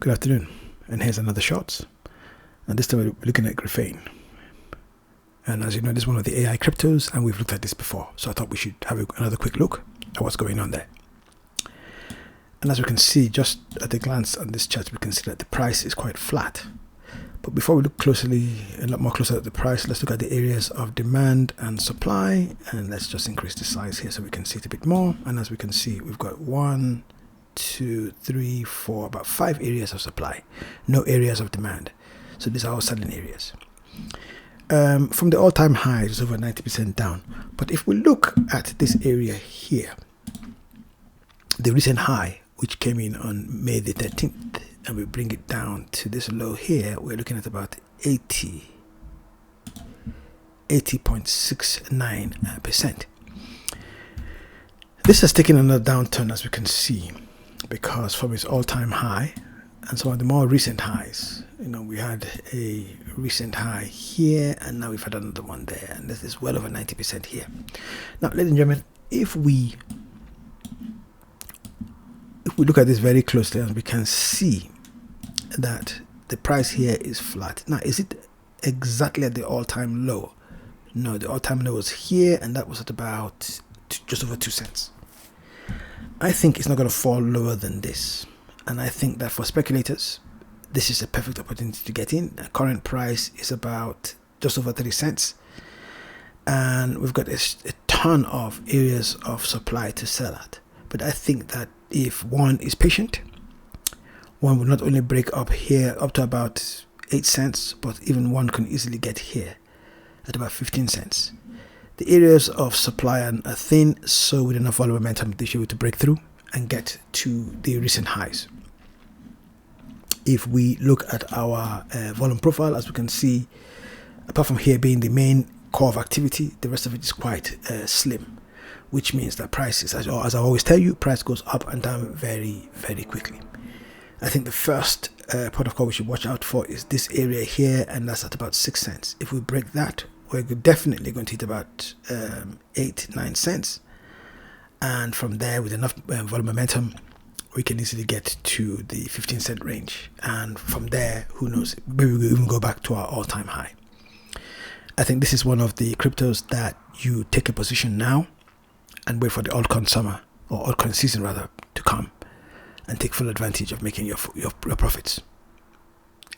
Good afternoon, and here's another short. And this time we're looking at Griffain. And as you know, this is one of the AI cryptos, and we've looked at this before. So I thought we should have another quick look at what's going on there. And as we can see, just at a glance on this chart, we can see that the price is quite flat. But before we look closely, a lot more closer at the price, let's look at the areas of demand and supply. And let's just increase the size here so we can see it a bit more. And as we can see, we've got 1, 2, 3, 4, about 5 areas of supply, no areas of demand. So these are all selling areas. From the all-time high, it's over 90% down. But if we look at this area here, the recent high, which came in on May the 13th, and we bring it down to this low here, we're looking at about 80.69%. This has taken another downturn, as we can see, because from its all-time high and some of the more recent highs, we had a recent high here, and now we've had another one there, and this is well over 90% here. Now, ladies and gentlemen, if we look at this very closely, and we can see that the price here is flat. Now, is it exactly at the all-time low? No, the all-time low was here, and that was at about just over 2 cents. I think it's not going to fall lower than this, and I think that for speculators, this is a perfect opportunity to get in. The current price is about just over 30 cents, and we've got a ton of areas of supply to sell at. But I think that if one is patient, one will not only break up here up to about 8 cents, but even one can easily get here at about 15 cents. The areas of supply are thin, so with enough volume momentum, they should be able to break through and get to the recent highs. If we look at our volume profile, as we can see, apart from here being the main core of activity, the rest of it is quite slim, which means that prices, as I always tell you, price goes up and down very, very quickly. I think the first port of call we should watch out for is this area here, and that's at about 6 cents. If we break that, we're definitely going to hit about 8-9 cents, and from there, with enough volume momentum, we can easily get to the 15-cent range, and from there, who knows, maybe we'll even go back to our all-time high. I think this is one of the cryptos that you take a position now and wait for the altcoin summer, or altcoin season rather, to come and take full advantage of making your profits.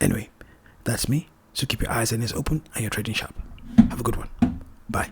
Anyway, that's me. So keep your eyes and ears open and your trading sharp. Have a good one. Bye.